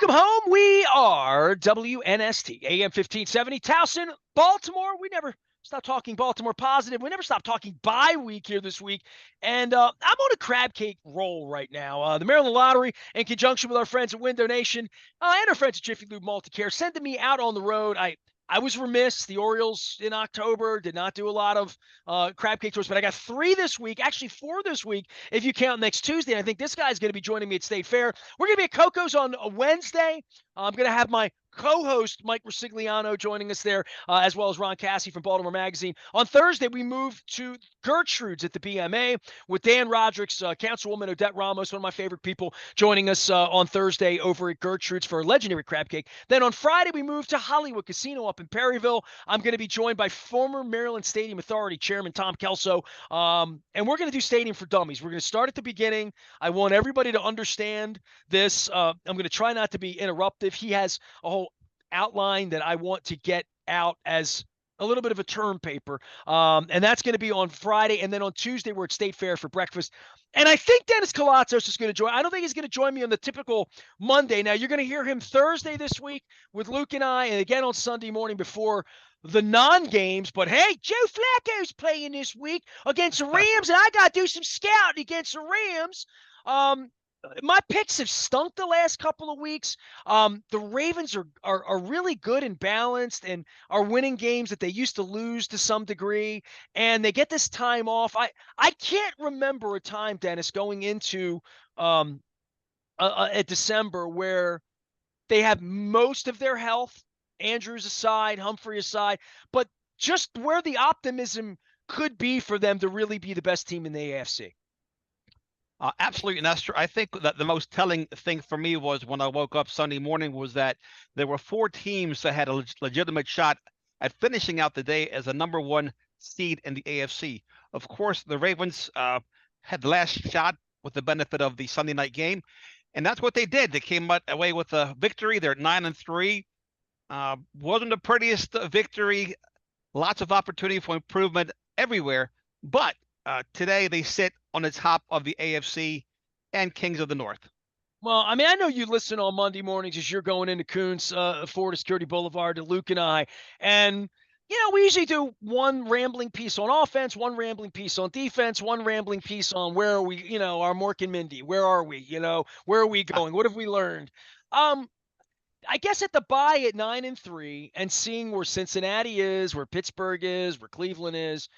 Welcome home. We are WNST, AM 1570, Towson, Baltimore. We never stop talking Baltimore positive. We never stop talking bye week here this week. And I'm on a crab cake roll right now. The Maryland Lottery, in conjunction with our friends at Window Nation and our friends at Jiffy Lube Multicare, sending me out on the road. I was remiss. The Orioles in October did not do a lot of crab cake tours, but I got 3 this week, actually 4 this week, if you count next Tuesday. And I think this guy's going to be joining me at State Fair. We're going to be at Coco's on a Wednesday. I'm going to have my co-host Mike Rosigliano joining us there, as well as Ron Cassie from Baltimore Magazine. On Thursday, we move to Gertrude's at the BMA with Dan Roderick's Councilwoman Odette Ramos, one of my favorite people, joining us on Thursday over at Gertrude's for a legendary crab cake. Then on Friday, we move to Hollywood Casino up in Perryville. I'm going to be joined by former Maryland Stadium Authority Chairman Tom Kelso, and we're going to do Stadium for Dummies. We're going to start at the beginning. I want everybody to understand this. I'm going to try not to be interruptive. He has a whole outline that I want to get out as a little bit of a term paper. And that's going to be on Friday. And then on Tuesday, we're at State Fair for breakfast. And I think Dennis Koulatsos is going to join. I don't think he's going to join me on the typical Monday. Now, you're going to hear him Thursday this week with Luke and I, and again on Sunday morning before the non-games. But, hey, Joe Flacco's playing this week against the Rams, and I got to do some scouting against the Rams. My picks have stunk the last couple of weeks. The Ravens are really good and balanced and are winning games that they used to lose to some degree, and they get this time off. I can't remember a time, Dennis, going into December where they have most of their health, Andrews aside, Humphrey aside, but just where the optimism could be for them to really be the best team in the AFC. Absolutely, Nestor. I think that the most telling thing for me was when I woke up Sunday morning was that there were 4 teams that had a legitimate shot at finishing out the day as a number 1 seed in the AFC. Of course, the Ravens had the last shot with the benefit of the Sunday night game, and that's what they did. They came away with a victory. They're 9-3. Wasn't the prettiest victory. Lots of opportunity for improvement everywhere, but today they sit on the top of the AFC and Kings of the North. Well, I mean, I know you listen on Monday mornings as you're going into Coons, Florida Security Boulevard to Luke and I. And, we usually do one rambling piece on offense, one rambling piece on defense, one rambling piece on where are we, our Mork and Mindy. Where are we? Where are we going? What have we learned? I guess at the bye at 9-3 and seeing where Cincinnati is, where Pittsburgh is, where Cleveland is,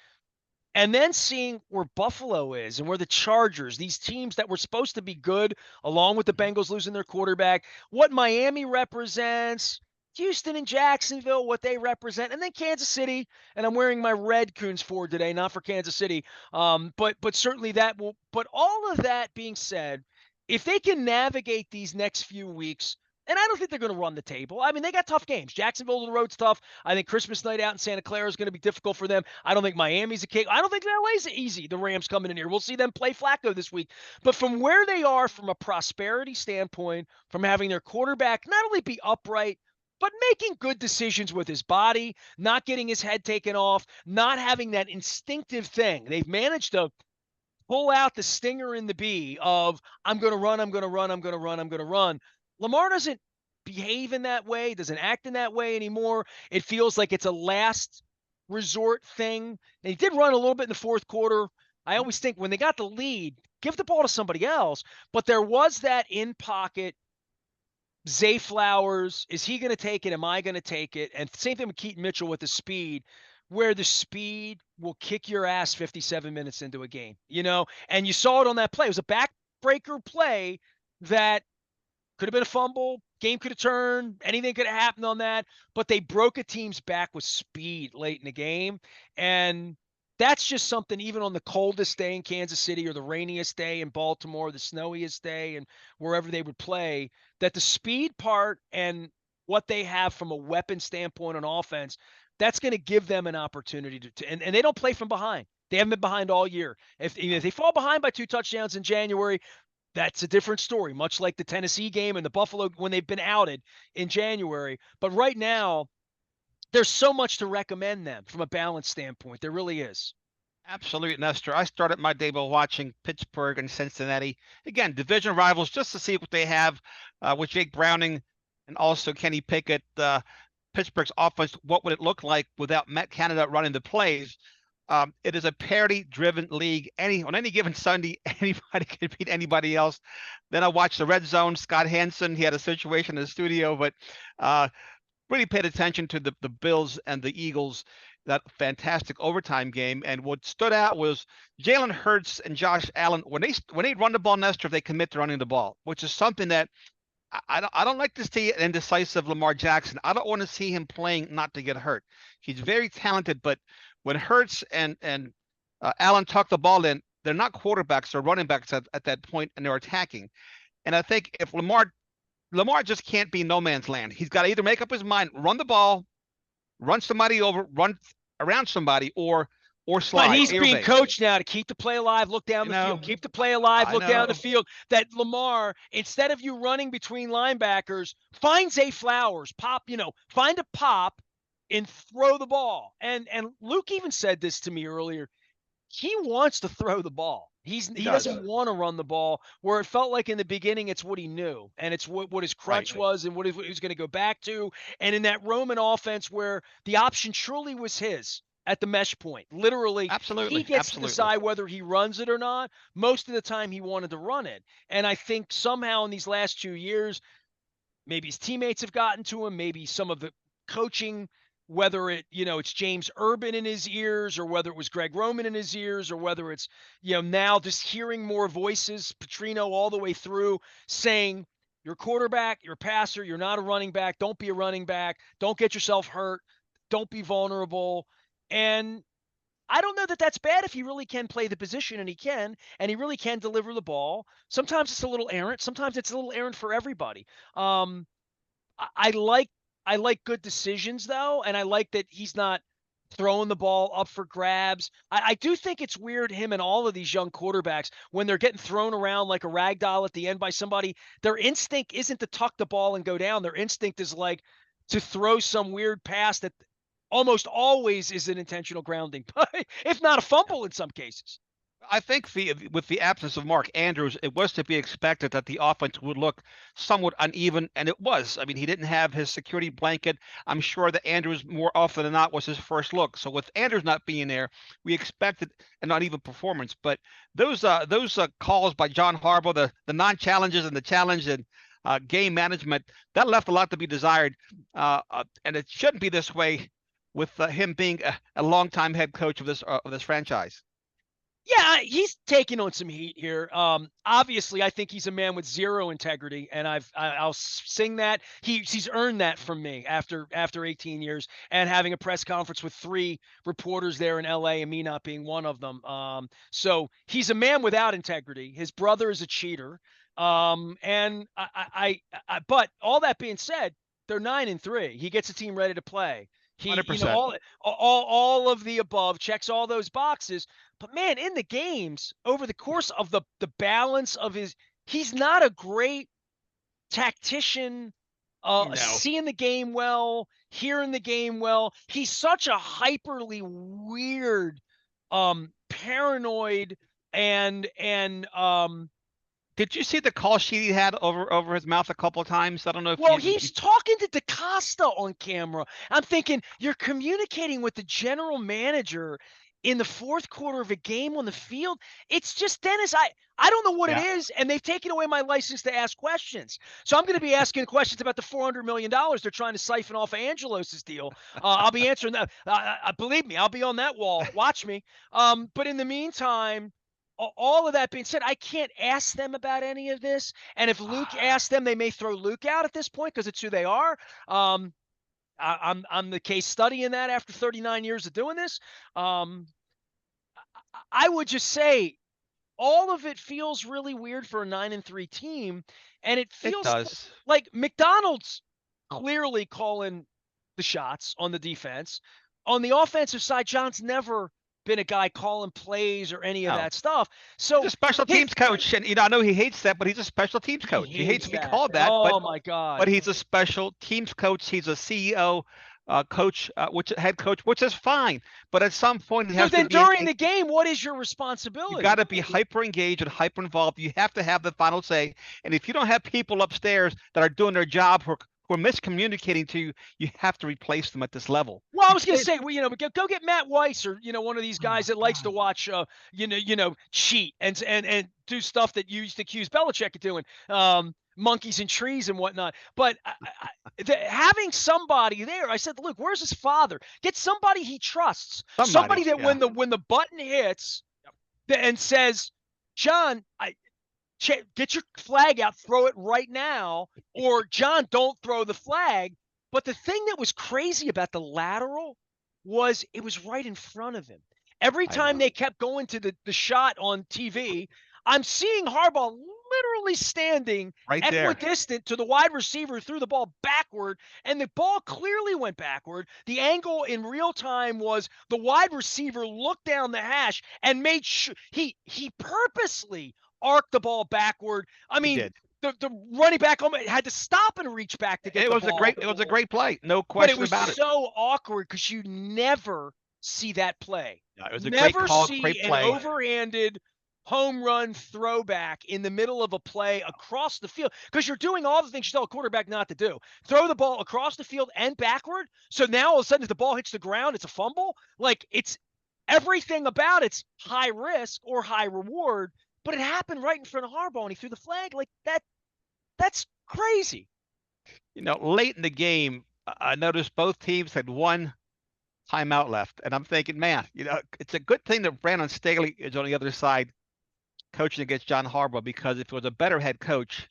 and then seeing where Buffalo is and where the Chargers, these teams that were supposed to be good, along with the Bengals losing their quarterback, what Miami represents, Houston and Jacksonville, what they represent, and then Kansas City. And I'm wearing my red Coons 4 today, not for Kansas City. But certainly that will – but all of that being said, if they can navigate these next few weeks – and I don't think they're going to run the table. I mean, they got tough games. Jacksonville on the road's tough. I think Christmas night out in Santa Clara is going to be difficult for them. I don't think Miami's a cake. I don't think LA's easy, the Rams coming in here. We'll see them play Flacco this week. But from where they are from a prosperity standpoint, from having their quarterback not only be upright, but making good decisions with his body, not getting his head taken off, not having that instinctive thing. They've managed to pull out the stinger in the bee of, I'm going to run, I'm going to run, I'm going to run, I'm going to run. Lamar doesn't behave in that way, doesn't act in that way anymore. It feels like it's a last resort thing. And he did run a little bit in the fourth quarter. I always think when they got the lead, give the ball to somebody else. But there was that in pocket, Zay Flowers, is he going to take it? Am I going to take it? And same thing with Keaton Mitchell with the speed, where the speed will kick your ass 57 minutes into a game, and you saw it on that play. It was a backbreaker play that could have been a fumble. Game could have turned. Anything could have happened on that. But they broke a team's back with speed late in the game. And that's just something, even on the coldest day in Kansas City or the rainiest day in Baltimore, the snowiest day and wherever they would play, that the speed part and what they have from a weapon standpoint on offense, that's going to give them an opportunity to and they don't play from behind. They haven't been behind all year. If they fall behind by 2 touchdowns in January, that's a different story, much like the Tennessee game and the Buffalo when they've been outed in January. But right now, there's so much to recommend them from a balance standpoint. There really is. Absolutely, Nestor. I started my day by watching Pittsburgh and Cincinnati. Again, division rivals, just to see what they have with Jake Browning and also Kenny Pickett, Pittsburgh's offense, what would it look like without Matt Canada running the plays? It is a parity-driven league. On any given Sunday, anybody can beat anybody else. Then I watched the Red Zone. Scott Hansen, he had a situation in the studio, but really paid attention to the Bills and the Eagles, that fantastic overtime game. And what stood out was Jalen Hurts and Josh Allen, when they run the ball, Nestor, they commit to running the ball, which is something that I don't like to see an indecisive Lamar Jackson. I don't want to see him playing not to get hurt. He's very talented, but when Hurts and Allen tuck the ball in, they're not quarterbacks, they're running backs at that point, and they're attacking. And I think if Lamar just can't be no man's land. He's got to either make up his mind, run the ball, run somebody over, run around somebody, or slide. But he's being coached now to keep the play alive, look down the field, keep the play alive, look down the field. That Lamar, instead of you running between linebackers, find Zay Flowers, find a pop and throw the ball. And Luke even said this to me earlier. He wants to throw the ball. He doesn't want to run the ball, where it felt like in the beginning it's what he knew, and it's what his crutch was and what he was going to go back to. And in that Roman offense where the option truly was his at the mesh point, literally, he gets to decide whether he runs it or not. Most of the time he wanted to run it. And I think somehow in these last 2 years, maybe his teammates have gotten to him, maybe some of the coaching, whether it's James Urban in his ears, or whether it was Greg Roman in his ears, or whether it's, now just hearing more voices, Petrino all the way through, saying, you're a quarterback, you're a passer, you're not a running back, don't be a running back, don't get yourself hurt, don't be vulnerable. And I don't know that that's bad if he really can play the position, and he really can deliver the ball. Sometimes it's a little errant. Sometimes it's a little errant for everybody. I like good decisions, though, and I like that he's not throwing the ball up for grabs. I do think it's weird, him and all of these young quarterbacks, when they're getting thrown around like a rag doll at the end by somebody, their instinct isn't to tuck the ball and go down. Their instinct is like to throw some weird pass that almost always is an intentional grounding, if not a fumble in some cases. I think with the absence of Mark Andrews, it was to be expected that the offense would look somewhat uneven, and it was. I mean, he didn't have his security blanket. I'm sure that Andrews, more often than not, was his first look. So with Andrews not being there, we expected an uneven performance. But those calls by John Harbaugh, the non-challenges and the challenge and game management, that left a lot to be desired. And it shouldn't be this way with him being a longtime head coach of this franchise. Yeah, he's taking on some heat here. Obviously, I think he's a man with zero integrity, and I'll sing that. He's earned that from me after 18 years and having a press conference with 3 reporters there in LA and me not being one of them. So he's a man without integrity. His brother is a cheater. And but all that being said, they're 9-3. He gets a team ready to play. He, 100%. All of the above, checks all those boxes. But man, in the games, over the course of the balance of he's not a great tactician, seeing the game well, hearing the game well. He's such a hyperly weird, paranoid, and did you see the call sheet he had over his mouth a couple of times? I don't know if he's talking to DaCosta on camera. I'm thinking, you're communicating with the general manager in the fourth quarter of a game on the field. It's just, Dennis, I don't know what it is, and they've taken away my license to ask questions. So I'm going to be asking questions about the $400 million they're trying to siphon off of Angelos' deal. I'll be answering that. Believe me, I'll be on that wall. Watch me. But in the meantime, all of that being said, I can't ask them about any of this. And if Luke asks them, they may throw Luke out at this point because it's who they are. I'm the case study in that after 39 years of doing this. I would just say all of it feels really weird for a 9-3 team. And it feels like McDonald's clearly calling the shots on the defense. On the offensive side, John's never been a guy calling plays or any of that stuff. So he's a special teams coach, and I know he hates that, but he's a special teams coach. He hates to be called that. Oh my God! But he's a special teams coach. He's a CEO coach, head coach, which is fine. But at some point, he has to be during the game, what is your responsibility? You got to be hyper engaged and hyper involved. You have to have the final say. And if you don't have people upstairs that are doing their job who who are miscommunicating to you, you have to replace them at this level. Well, I You was going to can't. say, well, go get Matt Weiss or one of these Oh guys my that likes to God. watch, cheat and do stuff that you used to accuse Belichick of doing, monkeys and trees and whatnot. But having somebody there, I said, look, where's his father? Get somebody he trusts, Somebody, somebody that yeah. when the button hits and says, John, get your flag out, throw it right now, or John, don't throw the flag. But the thing that was crazy about the lateral was it was right in front of him. Every I time know. they kept going to the shot on TV, I'm seeing Harbaugh literally standing Right there. equidistant to the wide receiver, threw the ball backward, and the ball clearly went backward. The angle in real time was the wide receiver looked down the hash and made sure he purposely arced the ball backward. I He mean, did. the running back had to stop and reach back to get It the was a ball. great. It was a great play. No But it question was about it. so awkward because you never see that play. Yeah, it was a great Never call, great see an play. overhanded home run throwback in the middle of a play across the field because you're doing all the things you tell a quarterback not to do. Throw the ball across the field and backward. So now all of a sudden, if the ball hits the ground, it's a fumble. Like it's everything about it's high risk or high reward. But it happened right in front of Harbaugh and he threw the flag like that. That's crazy. Late in the game, I noticed both teams had one timeout left, and I'm thinking, man, it's a good thing that Brandon Staley is on the other side coaching against John Harbaugh, because if it was a better head coach,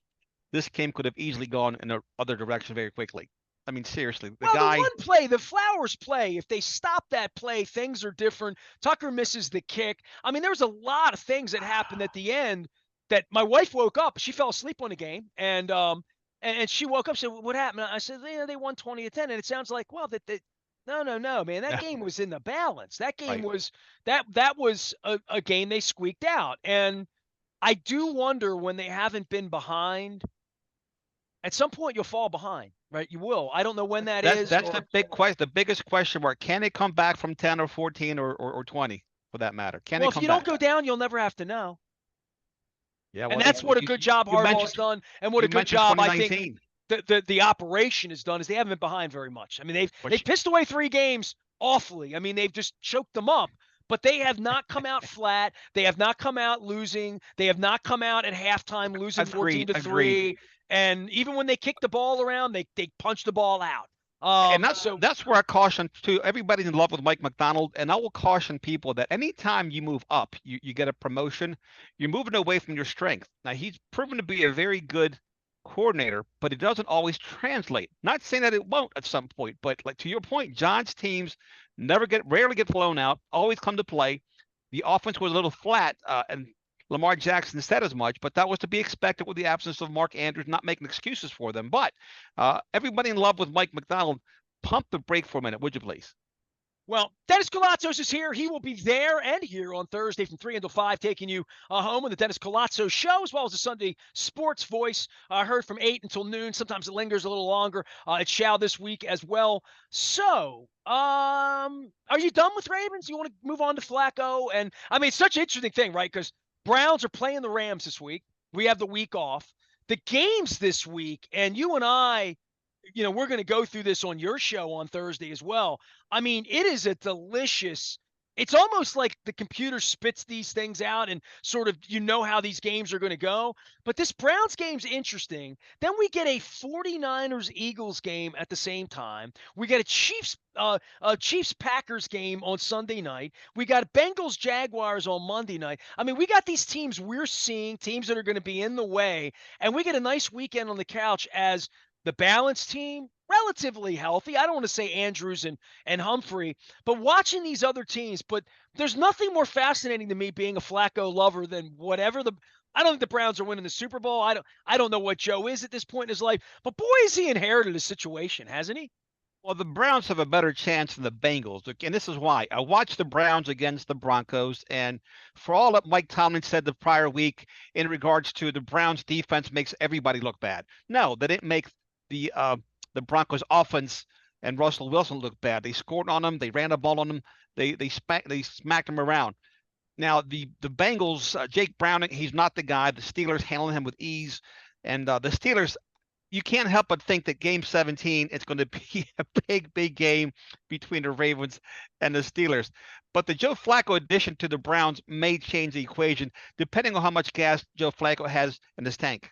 this game could have easily gone in the other direction very quickly. I mean, seriously, the Well, guy. the one play, the Flowers play, if they stop that play, things are different. Tucker misses the kick. I mean, there was a lot of things that happened at the end that my wife woke up. She fell asleep on the game, and she woke up. Said, "What happened?" I said, they won 20-10, and it sounds like, well, that no, man, that game was in the balance. That game Right. was that was a game they squeaked out, and I do wonder when they haven't been behind. At some point, you'll fall behind, right? You will. I don't know when that That's is. that's Or the big question, the biggest question mark. Can they come back from 10 or 14 or 20 for that matter? Can they well, if come you don't back? go down, you'll never have to know. Yeah, And well, that's what a good job you Harbaugh's mentioned done, and what you a good mentioned job I think 2019. the operation has done is they haven't been behind very much. I mean, they've Which pissed away 3 games awfully. I mean, they've just choked them up. But they have not come out flat. They have not come out losing. They have not come out at halftime losing 14 agreed, to agreed. 3. And even when they kick the ball around, they punch the ball out. And that's So that's where I caution to everybody's in love with Mike McDonald, and I will caution people that anytime you move up, you get a promotion, you're moving away from your strength. Now he's proven to be a very good coordinator, but it doesn't always translate. Not saying that it won't at some point, but like to your point, John's teams rarely get blown out, always come to play. The offense was a little flat, and Lamar Jackson said as much, but that was to be expected with the absence of Mark Andrews, not making excuses for them. But everybody in love with Mike McDonald, pump the brake for a minute, would you please? Well, Dennis Koulatsos is here. He will be there and here on Thursday from 3 until 5, taking you home on the Dennis Koulatsos Show, as well as the Sunday Sports Voice. Heard from 8 until noon. Sometimes it lingers a little longer. It shall this week as well. So, are you done with Ravens? You want to move on to Flacco? And, I mean, it's such an interesting thing, right? Because Browns are playing the Rams this week. We have the week off. The games this week, and you and I, we're going to go through this on your show on Thursday as well. I mean, it is a delicious. It's almost like the computer spits these things out and sort of how these games are going to go. But this Browns game's interesting. Then we get a 49ers Eagles game at the same time. We got a Chiefs Packers game on Sunday night. We got Bengals Jaguars on Monday night. I mean, we got these teams we're seeing, teams that are going to be in the way, and we get a nice weekend on the couch as the balanced team, relatively healthy. I don't want to say Andrews and Humphrey, but watching these other teams. But there's nothing more fascinating to me being a Flacco lover than whatever I don't think the Browns are winning the Super Bowl. I don't know what Joe is at this point in his life, but boy, has he inherited a situation, hasn't he? Well, the Browns have a better chance than the Bengals, and this is why. I watched the Browns against the Broncos, and for all that Mike Tomlin said the prior week in regards to the Browns defense makes everybody look bad. No, they didn't make the Broncos offense and Russell Wilson look bad. They scored on them. They ran the ball on them. They smacked them around. Now the Bengals, Jake Browning, he's not the guy. The Steelers handling him with ease, and the Steelers, you can't help but think that Game 17 is going to be a big game between the Ravens and the Steelers. But the Joe Flacco addition to the Browns may change the equation, depending on how much gas Joe Flacco has in his tank.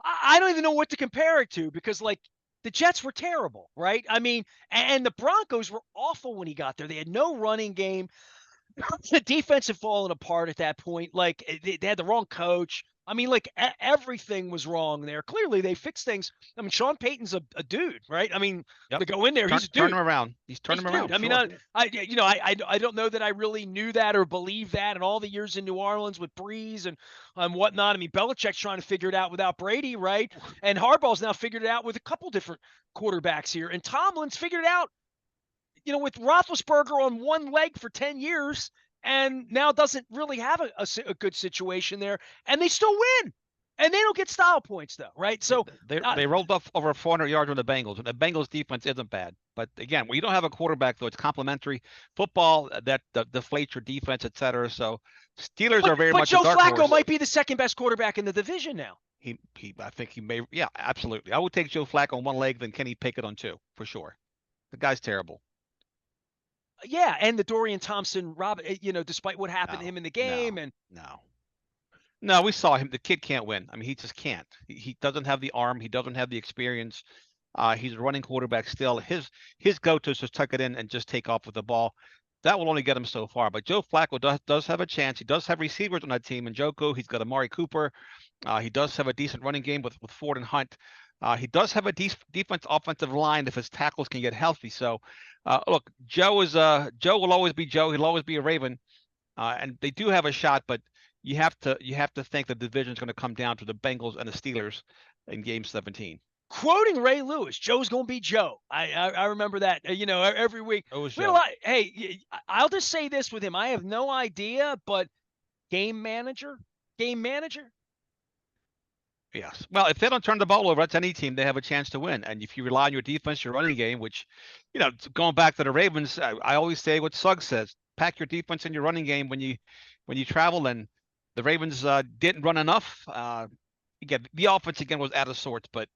I don't even know what to compare it to, because like the Jets were terrible, right? I mean, and the Broncos were awful when he got there. They had no running game. The defense had fallen apart at that point. Like they had the wrong coach. I mean, like everything was wrong there. Clearly, they fixed things. I mean, Sean Payton's a dude, right? I mean, to go in there, he's a dude. Turn him around. He's turning him around. I mean, I don't know that I really knew that or believe that in all the years in New Orleans with Breeze and whatnot. I mean, Belichick's trying to figure it out without Brady, right? And Harbaugh's now figured it out with a couple different quarterbacks here, and Tomlin's figured it out, with Roethlisberger on one leg for 10 years, and now doesn't really have a good situation there, and they still win. And they don't get style points, though, right? So they rolled off over 400 yards on the Bengals, and the Bengals defense isn't bad. But again, when you don't have a quarterback, though, it's complementary football that deflates your defense, et cetera. So Steelers are very much. But Joe a dark Flacco horse. might be the second best quarterback in the division now. I think he may. Yeah, absolutely. I would take Joe Flacco on one leg than Kenny Pickett on two, for sure. The guy's terrible. Yeah, and the Dorian Thompson, despite what happened to him in the game, No, we saw him. The kid can't win. I mean, he just can't. He doesn't have the arm. He doesn't have the experience. He's a running quarterback still. His go-to is just tuck it in and just take off with the ball. That will only get him so far. But Joe Flacco does have a chance. He does have receivers on that team. And Njoku, he's got Amari Cooper. He does have a decent running game with Ford and Hunt. He does have a offensive line if his tackles can get healthy. So, look, Joe will always be Joe. He'll always be a Raven, and they do have a shot. But you have to think the division is going to come down to the Bengals and the Steelers in Game 17. Quoting Ray Lewis, Joe's going to be Joe. I remember that. Every week. Hey, I'll just say this with him. I have no idea, but game manager. Yes. Well, if they don't turn the ball over, that's any team. They have a chance to win. And if you rely on your defense, your running game, which, going back to the Ravens, I always say what Suggs says: pack your defense and your running game when you travel. And the Ravens didn't run enough. Again, the offense again was out of sorts. But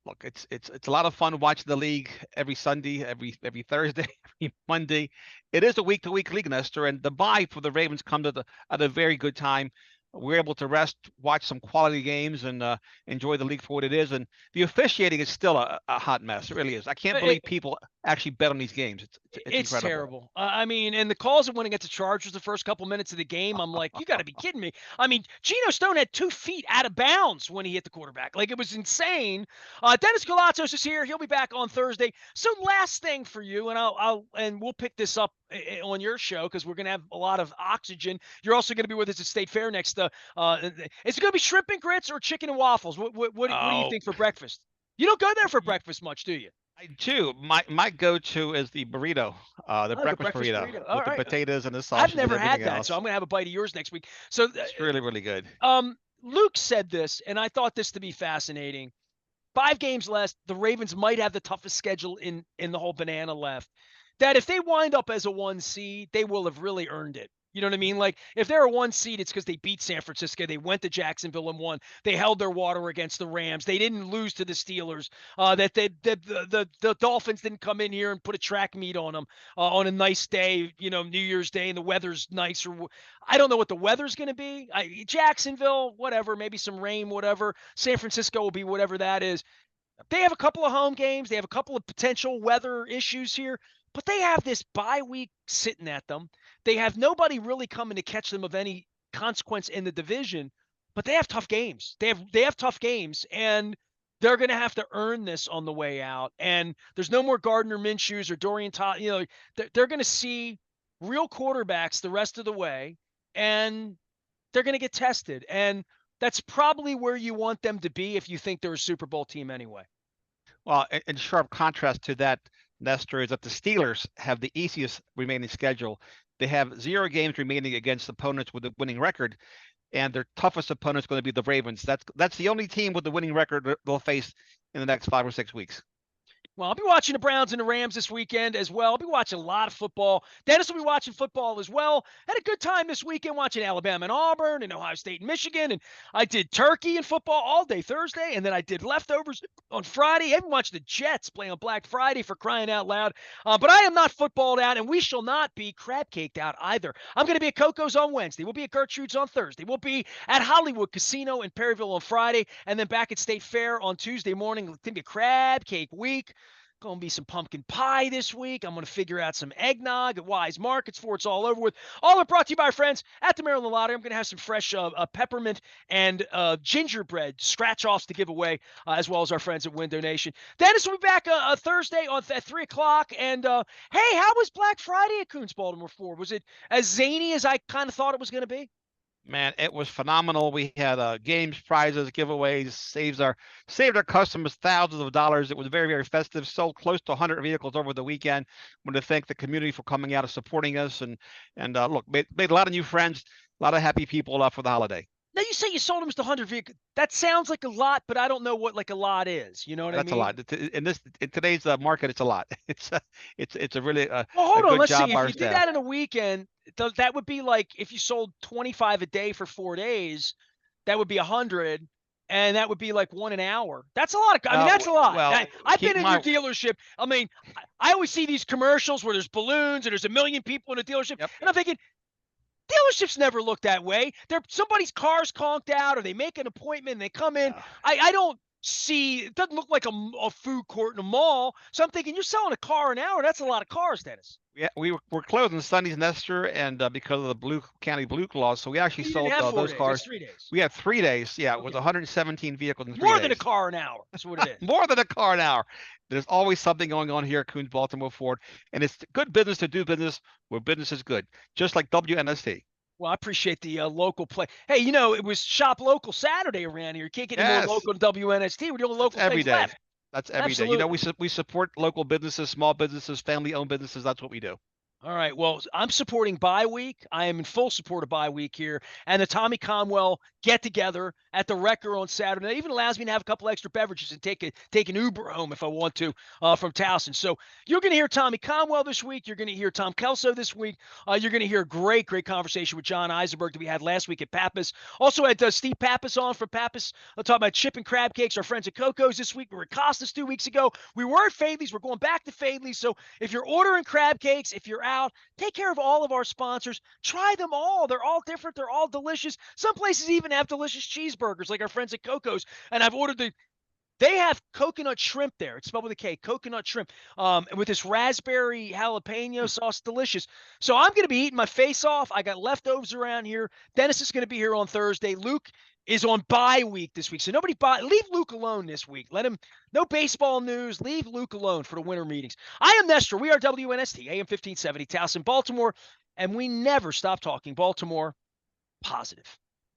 look, it's a lot of fun watching the league every Sunday, every Thursday, every Monday. It is a week-to-week league, Nestor, and the bye for the Ravens come at a very good time. We're able to rest, watch some quality games, and enjoy the league for what it is. And the officiating is still a hot mess. It really is. I can't believe people actually bet on these games. It's incredible. Terrible. I mean, and the calls of when it gets to Chargers the first couple minutes of the game, I'm like, you got to be kidding me. I mean, Geno Stone had 2 feet out of bounds when he hit the quarterback. Like, it was insane. Dennis Koulatsos is here. He'll be back on Thursday. So last thing for you, and we'll pick this up on your show because we're going to have a lot of oxygen. You're also going to be with us at State Fair next. Is it going to be shrimp and grits or chicken and waffles? What do you think for breakfast? You don't go there for breakfast much, do you? I do. My go-to is the burrito, the breakfast burrito with the potatoes and the sausage. I've never had that, else. so I'm going to have a bite of yours next week. So it's really, really good. Luke said this, and I thought this to be fascinating. 5 games left, the Ravens might have the toughest schedule in the whole banana left. That if they wind up as a 1 seed, they will have really earned it. You know what I mean? Like, if they're a 1 seed, it's because they beat San Francisco. They went to Jacksonville and won. They held their water against the Rams. They didn't lose to the Steelers. The Dolphins didn't come in here and put a track meet on them on a nice day, New Year's Day, and the weather's nice. Or I don't know what the weather's going to be. Jacksonville, whatever, maybe some rain, whatever. San Francisco will be whatever that is. They have a couple of home games. They have a couple of potential weather issues here. But they have this bye week sitting at them. They have nobody really coming to catch them of any consequence in the division, but they have tough games. They have tough games, and they're going to have to earn this on the way out. And there's no more Gardner Minshew's or Dorian Todd. They're going to see real quarterbacks the rest of the way, and they're going to get tested. And that's probably where you want them to be if you think they're a Super Bowl team anyway. Well, in sharp contrast to that, Nestor, is that the Steelers have the easiest remaining schedule. They have 0 games remaining against opponents with a winning record, and their toughest opponent is going to be the Ravens. That's the only team with the winning record they'll face in the next 5 or 6 weeks. Well, I'll be watching the Browns and the Rams this weekend as well. I'll be watching a lot of football. Dennis will be watching football as well. Had a good time this weekend watching Alabama and Auburn and Ohio State and Michigan. And I did turkey and football all day Thursday. And then I did leftovers on Friday. I even watched the Jets play on Black Friday, for crying out loud. But I am not footballed out, and we shall not be crab caked out either. I'm going to be at Coco's on Wednesday. We'll be at Gertrude's on Thursday. We'll be at Hollywood Casino in Perryville on Friday. And then back at State Fair on Tuesday morning. It's going to be a crab cake week. Going to be some pumpkin pie this week. I'm going to figure out some eggnog at Wise Markets before it's all over with. All are brought to you by our friends at the Maryland Lottery. I'm going to have some fresh peppermint and gingerbread scratch-offs to give away, as well as our friends at Window Nation. Dennis will be back Thursday at 3 o'clock. And, hey, how was Black Friday at Coons Baltimore 4? Was it as zany as I kind of thought it was going to be? Man, it was phenomenal. We had games, prizes, giveaways, saved our customers thousands of dollars. It was very, very festive. Sold close to 100 vehicles over the weekend. Want to thank the community for coming out and supporting us, and look, made a lot of new friends, a lot of happy people for the holiday. Now, you say you sold almost 100 vehicles. That sounds like a lot, but I don't know what like a lot is. You know what I mean? That's a lot. In today's market, it's a lot. It's a really well, hold on. good Let's see. job If by our you did staff. that in a weekend, that would be like if you sold 25 a day for 4 days, that would be 100, and that would be like one an hour. That's a lot of. I mean, that's a lot. well, I've keep been in your dealership. I mean, I always see these commercials where there's balloons and there's a million people in a dealership, Yep. and I'm thinking, dealerships never look that way. Somebody's car's conked out, or they make an appointment and they come in. I don't see. It doesn't look like a food court in a mall. So I'm thinking, you're selling a car an hour. That's a lot of cars, Dennis. Yeah, we're closed on Sundays, Nestor, and because of the Blue County Blue laws, so we actually You sold didn't have 4 those days. cars. That's 3 days. We had 3 days. Yeah, it was Okay. 117 vehicles in 3 More days. than a car an hour. That's what it is. More than a car an hour. There's always something going on here at Coons Baltimore Ford, and it's good business to do business where business is good, just like WNST. Well, I appreciate the local play. Hey, it was Shop Local Saturday around here. You can't get any more Yes. local than WNST. We're doing local Every things day. left. That's every day. Absolutely. We support local businesses, small businesses, family-owned businesses. That's what we do. All right. Well, I'm supporting bye week. I am in full support of bye week here. And the Tommy Conwell get together at the Wrecker on Saturday. That even allows me to have a couple extra beverages and take an Uber home if I want to from Towson. So you're going to hear Tommy Conwell this week. You're going to hear Tom Kelso this week. You're going to hear a great conversation with John Eisenberg that we had last week at Pappas. Also had Steve Pappas on from Pappas. I'll talk about chip and crab cakes. Our friends at Coco's this week. We were at Costas 2 weeks ago. We were at Fadley's. We're going back to Fadley's. So if you're ordering crab cakes, if you're out, take care of all of our sponsors. Try them all. They're all different. They're all delicious. Some places even have delicious cheeseburgers, like our friends at Coco's. And I've ordered they have coconut shrimp there. It's spelled with a K, coconut shrimp, with this raspberry jalapeno sauce, delicious. So I'm going to be eating my face off. I got leftovers around here. Dennis is going to be here on Thursday. Luke is on bye week this week. So leave Luke alone this week. Let him, no baseball news. Leave Luke alone for the winter meetings. I am Nestor. We are WNST, AM 1570, Towson, Baltimore. And we never stop talking Baltimore positive.